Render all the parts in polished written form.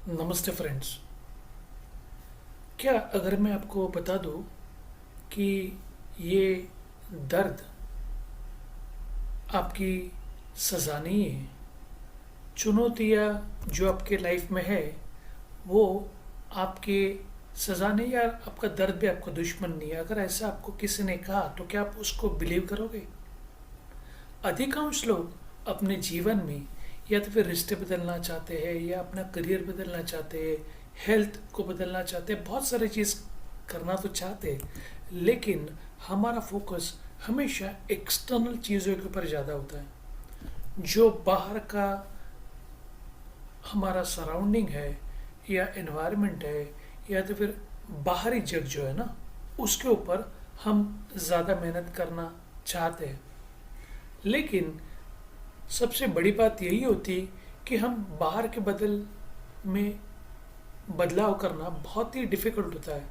नमस्ते फ्रेंड्स। क्या अगर मैं आपको बता दूं कि ये दर्द आपकी सज़ा नहीं है। चुनौतियाँ जो आपके लाइफ में है वो आपके सज़ा नहीं, या आपका दर्द भी आपका दुश्मन नहीं है। अगर ऐसा आपको किसी ने कहा तो क्या आप उसको बिलीव करोगे? अधिकांश लोग अपने जीवन में या तो फिर रिश्ते बदलना चाहते हैं, या अपना करियर बदलना चाहते हैं, हेल्थ को बदलना चाहते हैं, बहुत सारी चीज़ करना तो चाहते हैं, लेकिन हमारा फोकस हमेशा एक्सटर्नल चीज़ों के ऊपर ज़्यादा होता है। जो बाहर का हमारा सराउंडिंग है, या एनवायरनमेंट है, या तो फिर बाहरी जग जो है ना, उसके ऊपर हम ज़्यादा मेहनत करना चाहते हैं। लेकिन सबसे बड़ी बात यही होती कि हम बाहर के बदल में बदलाव करना बहुत ही डिफ़िकल्ट होता है।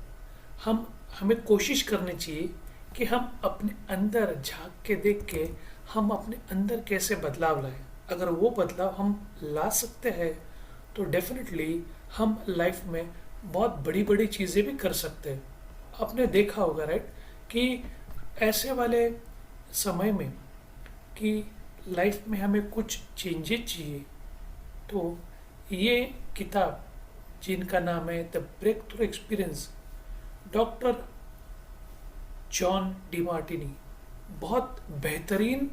हम हमें कोशिश करनी चाहिए कि हम अपने अंदर झांक के देख के हम अपने अंदर कैसे बदलाव लाएं। अगर वो बदलाव हम ला सकते हैं तो डेफिनेटली हम लाइफ में बहुत बड़ी बड़ी चीज़ें भी कर सकते हैं। आपने देखा होगा, राइट, कि ऐसे वाले समय में कि लाइफ में हमें कुछ चेंजेस चाहिए, तो ये किताब जिनका नाम है the break through experience, doctor John Demartini, बहुत बेहतरीन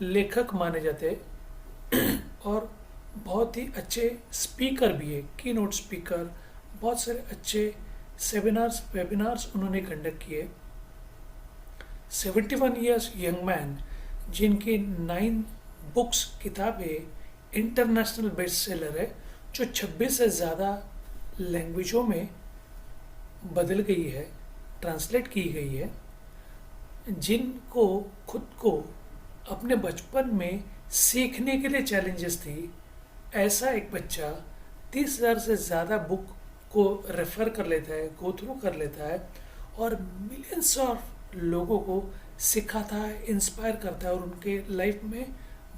लेखक माने जाते हैं और बहुत ही अच्छे स्पीकर भी है, की नोट स्पीकर। बहुत सारे अच्छे सेमिनार्स वेबिनार्स उन्होंने कंडक्ट किए। 71 ईयर्स यंग मैन, जिनकी 9 बुक्स किताबें इंटरनेशनल बेस्ट सेलर है, जो 26 से ज़्यादा लैंग्वेजों में बदल गई है, ट्रांसलेट की गई है, जिनको खुद को अपने बचपन में सीखने के लिए चैलेंजेस थी। ऐसा एक बच्चा 30,000 से ज़्यादा बुक को रेफ़र कर लेता है, गो थ्रू कर लेता है, और मिलियंस ऑफ लोगों को सिखाता है, इंस्पायर करता है और उनके लाइफ में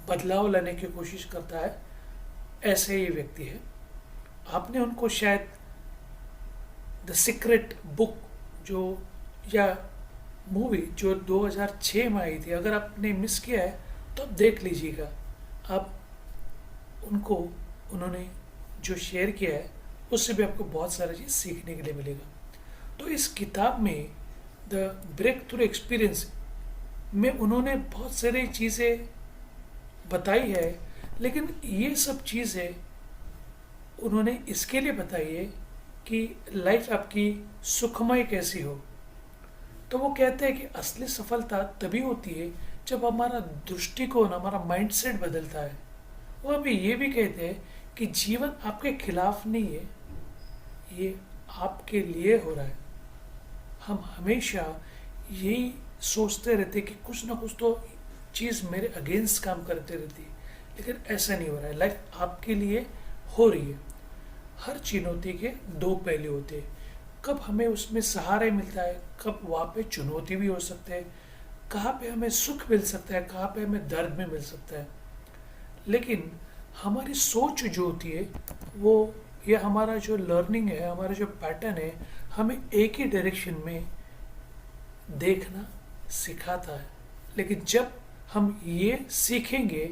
बदलाव लाने की कोशिश करता है। ऐसे ही व्यक्ति है। आपने उनको शायद द सीक्रेट बुक जो, या मूवी जो 2006 में आई थी, अगर आपने मिस किया है तो आप देख लीजिएगा। आप उनको, उन्होंने जो शेयर किया है उससे भी आपको बहुत सारी चीज़ सीखने के लिए मिलेगा। तो इस किताब में द ब्रेक थ्रू एक्सपीरियंस में उन्होंने बहुत सारी चीज़ें बताई है, लेकिन ये सब चीज़ें उन्होंने इसके लिए बताई है कि लाइफ आपकी सुखमय कैसी हो। तो वो कहते हैं कि असली सफलता तभी होती है जब हमारा दृष्टिकोण, हमारा माइंडसेट बदलता है। वो अभी ये भी कहते हैं कि जीवन आपके खिलाफ नहीं है, ये आपके लिए हो रहा है। हम हमेशा यही सोचते रहते कि कुछ ना कुछ तो चीज़ मेरे अगेंस्ट काम करते रहती है, लेकिन ऐसा नहीं हो रहा है। लाइफ आपके लिए हो रही है। हर चुनौती के दो पहलू होते हैं। कब हमें उसमें सहारा मिलता है, कब वहाँ पे चुनौती भी हो सकते हैं, कहाँ पे हमें सुख मिल सकता है, कहाँ पे हमें दर्द भी मिल सकता है। लेकिन हमारी सोच जो होती है वो, या हमारा जो लर्निंग है, हमारा जो पैटर्न है, हमें एक ही डायरेक्शन में देखना सिखाता है। लेकिन जब हम ये सीखेंगे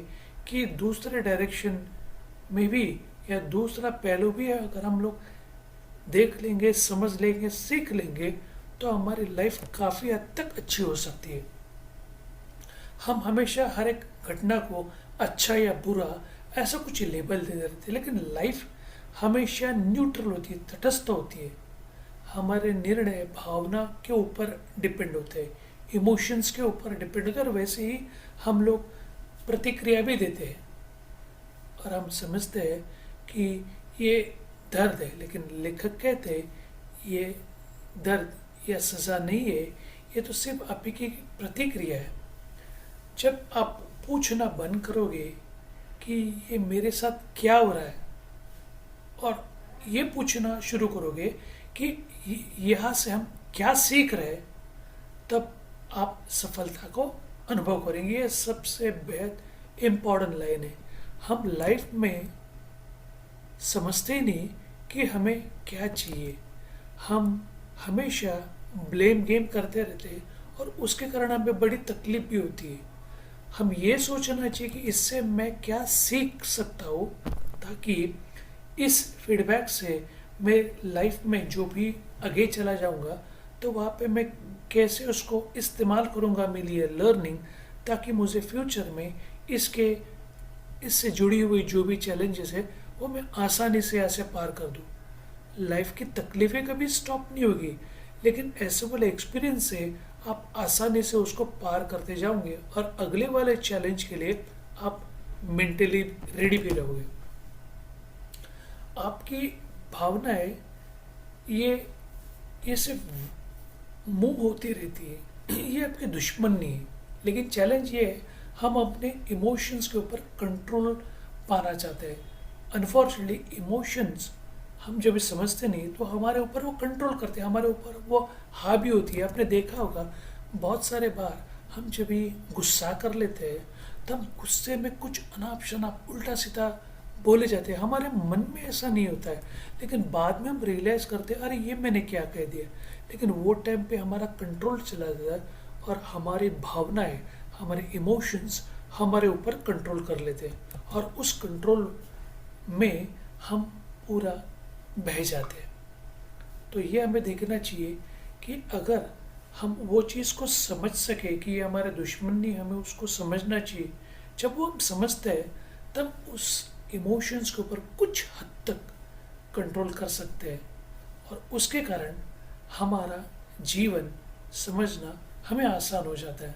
कि दूसरे डायरेक्शन में भी, या दूसरा पहलू भी है, अगर हम लोग देख लेंगे, समझ लेंगे, सीख लेंगे, तो हमारी लाइफ काफ़ी हद तक अच्छी हो सकती है। हम हमेशा हर एक घटना को अच्छा या बुरा ऐसा कुछ लेबल दे देते हैं, लेकिन लाइफ हमेशा न्यूट्रल होती है, तटस्थ होती है। हमारे निर्णय भावना के ऊपर डिपेंड होते हैं, इमोशंस के ऊपर डिपेंड होते हैं, और वैसे ही हम लोग प्रतिक्रिया भी देते हैं। और हम समझते हैं कि ये दर्द है, लेकिन लेखक कहते हैं ये दर्द या सज़ा नहीं है, ये तो सिर्फ आपकी प्रतिक्रिया है। जब आप पूछना बंद करोगे कि ये मेरे साथ क्या हो रहा है, और ये पूछना शुरू करोगे कि यहाँ से हम क्या सीख रहे हैं, तब आप सफलता को अनुभव करेंगे। ये सबसे बेहद इम्पॉर्टेंट लाइन है। हम लाइफ में समझते ही नहीं कि हमें क्या चाहिए। हम हमेशा ब्लेम गेम करते रहते हैं और उसके कारण हमें बड़ी तकलीफ भी होती है। हम ये सोचना चाहिए कि इससे मैं क्या सीख सकता हूँ, ताकि इस फीडबैक से मैं लाइफ में जो भी आगे चला जाऊँगा तो वहाँ पे मैं कैसे उसको इस्तेमाल करूँगा मेरे लिए लर्निंग, ताकि मुझे फ्यूचर में इसके इससे जुड़ी हुई जो भी चैलेंजेस है वो मैं आसानी से ऐसे पार कर दूँ। लाइफ की तकलीफ़ें कभी स्टॉप नहीं होगी, लेकिन ऐसे वाले एक्सपीरियंस से आप आसानी से उसको पार करते जाओगे और अगले वाले चैलेंज के लिए आप मेंटली रेडी भी रहोगे। आपकी भावनाएं ये ये सिर्फ मूव होती रहती है, ये आपके दुश्मन नहीं है। लेकिन चैलेंज ये है, हम अपने इमोशंस के ऊपर कंट्रोल पाना चाहते हैं। अनफॉर्चुनेटली इमोशंस हम जब समझते नहीं तो हमारे ऊपर वो कंट्रोल करते हैं, हमारे ऊपर वो हावी होती है। आपने देखा होगा बहुत सारे बार हम जब भी गुस्सा कर लेते हैं तब गुस्से में कुछ अनाप शनाप उल्टा सीधा बोले जाते हैं। हमारे मन में ऐसा नहीं होता है, लेकिन बाद में हम रियलाइज़ करते हैं अरे ये मैंने क्या कह दिया। लेकिन वो टाइम पे हमारा कंट्रोल चला जाता है और हमारी भावनाएं, हमारे इमोशंस हमारे ऊपर कंट्रोल कर लेते हैं और उस कंट्रोल में हम पूरा बह जाते हैं। तो ये हमें देखना चाहिए कि अगर हम वो चीज़ को समझ सके कि ये हमारे दुश्मन नहीं, हमें उसको समझना चाहिए। जब वो हम समझते हैं तब उस इमोशंस के ऊपर कुछ हद तक कंट्रोल कर सकते हैं और उसके कारण हमारा जीवन समझना हमें आसान हो जाता है।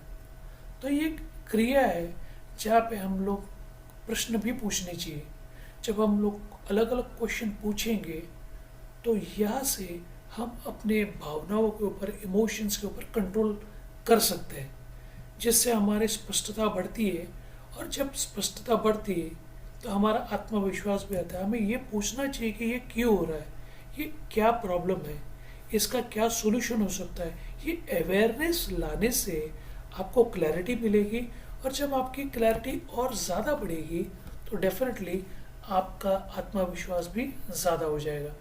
तो ये एक क्रिया है जहाँ पे हम लोग प्रश्न भी पूछने चाहिए। जब हम लोग अलग अलग क्वेश्चन पूछेंगे तो यहाँ से हम अपने भावनाओं के ऊपर, इमोशंस के ऊपर कंट्रोल कर सकते हैं, जिससे हमारी स्पष्टता बढ़ती है। और जब स्पष्टता बढ़ती है तो हमारा आत्मविश्वास भी आता है। हमें ये पूछना चाहिए कि ये क्यों हो रहा है, ये क्या प्रॉब्लम है, इसका क्या सोल्यूशन हो सकता है। ये अवेयरनेस लाने से आपको क्लैरिटी मिलेगी और जब आपकी क्लैरिटी और ज़्यादा बढ़ेगी तो डेफिनेटली आपका आत्मविश्वास भी ज़्यादा हो जाएगा।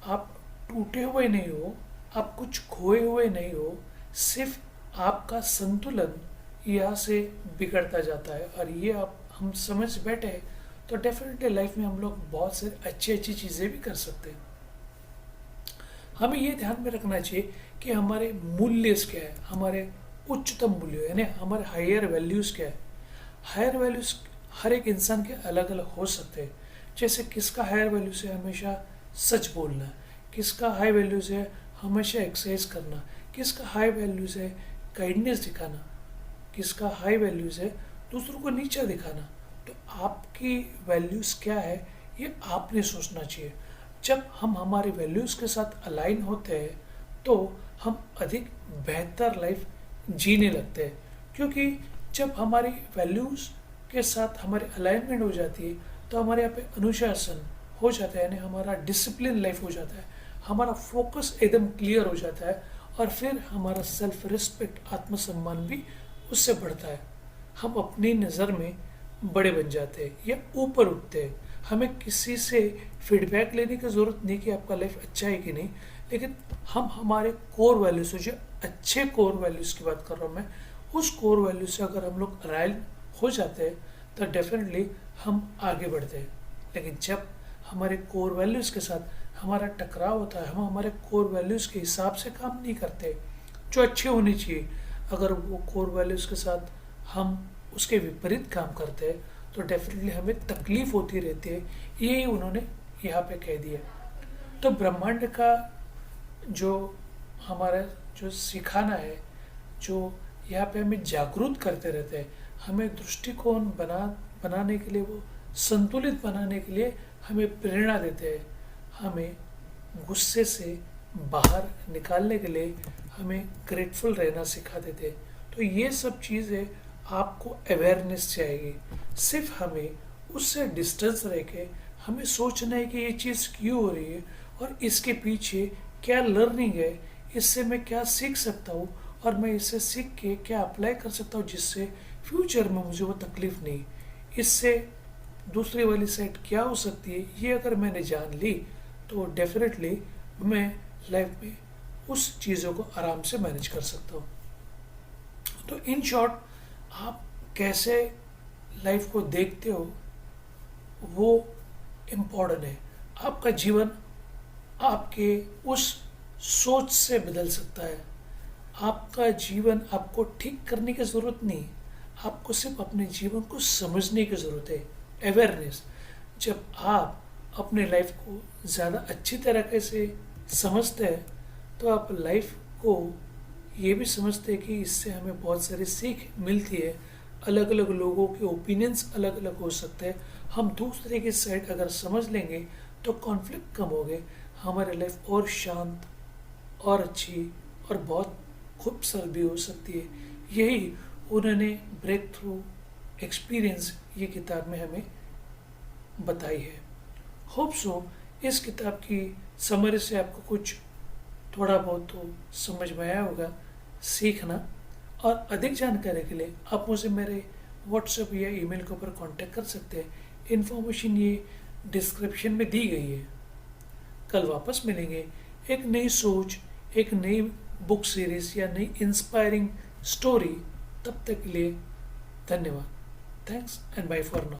आप टूटे हुए नहीं हो, आप कुछ खोए हुए नहीं हो, सिर्फ आपका संतुलन यहाँ से बिगड़ता जाता है। और ये आप हम समझ बैठे तो डेफिनेटली लाइफ में हम लोग बहुत से अच्छी अच्छी चीज़ें भी कर सकते हैं। हमें ये ध्यान में रखना चाहिए कि हमारे मूल्य क्या है, हमारे उच्चतम मूल्य यानी हमारे हायर वैल्यूज़ क्या है। हायर वैल्यूज़ हर एक इंसान के अलग अलग हो सकते हैं। जैसे किसका हायर वैल्यूज़ है हमेशा सच बोलना, किसका हाई वैल्यूज़ है हमेशा एक्सरसाइज करना, किसका हाई वैल्यूज़ है काइंडनेस दिखाना, किसका हाई वैल्यूज़ है दूसरों को नीचा दिखाना। तो आपकी वैल्यूज़ क्या है ये आपने सोचना चाहिए। जब हम हमारी वैल्यूज़ के साथ अलाइन होते हैं तो हम अधिक बेहतर लाइफ जीने लगते हैं, क्योंकि जब हमारी वैल्यूज़ के साथ हमारी अलाइनमेंट हो जाती है तो हमारे यहाँ पे अनुशासन हो जाता है, यानी हमारा डिसिप्लिन लाइफ हो जाता है, हमारा फोकस एकदम क्लियर हो जाता है और फिर हमारा सेल्फ रिस्पेक्ट, आत्मसम्मान भी उससे बढ़ता है। हम अपनी नज़र में बड़े बन जाते हैं या ऊपर उठते हैं। हमें किसी से फीडबैक लेने की ज़रूरत नहीं कि आपका लाइफ अच्छा है कि नहीं, लेकिन हम हमारे कोर वैल्यूज़, जो अच्छे कोर वैल्यूज़ की बात कर रहा हूँ मैं, उस कोर वैल्यू से अगर हम लोग अलाइन हो जाते हैं तो डेफिनेटली हम आगे बढ़ते हैं। लेकिन जब हमारे कोर वैल्यूज़ के साथ हमारा टकराव होता है, हम हमारे कोर वैल्यूज़ के हिसाब से काम नहीं करते जो अच्छे होने चाहिए, अगर वो कोर वैल्यूज़ के साथ हम उसके विपरीत काम करते हैं तो डेफिनेटली हमें तकलीफ होती रहती है। यही उन्होंने यहाँ पे कह दिया। तो ब्रह्मांड का जो हमारा जो सिखाना है, जो यहाँ पे हमें जागरूक करते रहते हैं, हमें दृष्टिकोण बनाने के लिए, वो संतुलित बनाने के लिए हमें प्रेरणा देते हैं, हमें गुस्से से बाहर निकालने के लिए हमें ग्रेटफुल रहना सिखा देते हैं। तो ये सब चीज़ें आपको अवेयरनेस से आएगी। सिर्फ हमें उससे डिस्टेंस रह के हमें सोचना है कि ये चीज़ क्यों हो रही है और इसके पीछे क्या लर्निंग है, इससे मैं क्या सीख सकता हूँ और मैं इससे सीख के क्या अप्लाई कर सकता हूँ जिससे फ्यूचर में मुझे वो तकलीफ नहीं। इससे दूसरी वाली साइड क्या हो सकती है, ये अगर मैंने जान ली तो डेफिनेटली मैं लाइफ में उस चीज़ों को आराम से मैनेज कर सकता हूँ। तो इन शॉर्ट, आप कैसे लाइफ को देखते हो वो इम्पोर्टेंट है। आपका जीवन आपके उस सोच से बदल सकता है। आपका जीवन आपको ठीक करने की ज़रूरत नहीं, आपको सिर्फ अपने जीवन को समझने की ज़रूरत है। अवेयरनेस, जब आप अपने लाइफ को ज़्यादा अच्छी तरीके से समझते हैं तो आप लाइफ को ये भी समझते हैं कि इससे हमें बहुत सारी सीख मिलती है। अलग अलग लोगों के ओपिनियंस अलग अलग हो सकते हैं। हम दूसरे की साइड अगर समझ लेंगे तो कॉन्फ्लिक्ट कम हो गए, हमारी लाइफ और शांत और अच्छी और बहुत खूबसूरत भी हो सकती है। यही उन्होंने ब्रेक थ्रू एक्सपीरियंस ये किताब में हमें बताई है। होप सो इस किताब की समरी से आपको कुछ थोड़ा बहुत तो समझ में आया होगा। सीखना और अधिक जानकारी के लिए आप मुझे मेरे व्हाट्सएप या ईमेल के ऊपर कांटेक्ट कर सकते हैं। इन्फॉर्मेशन ये डिस्क्रिप्शन में दी गई है। कल वापस मिलेंगे एक नई सोच, एक नई बुक सीरीज या नई इंस्पायरिंग स्टोरी। तब तक के लिए धन्यवाद। Thanks and bye for now.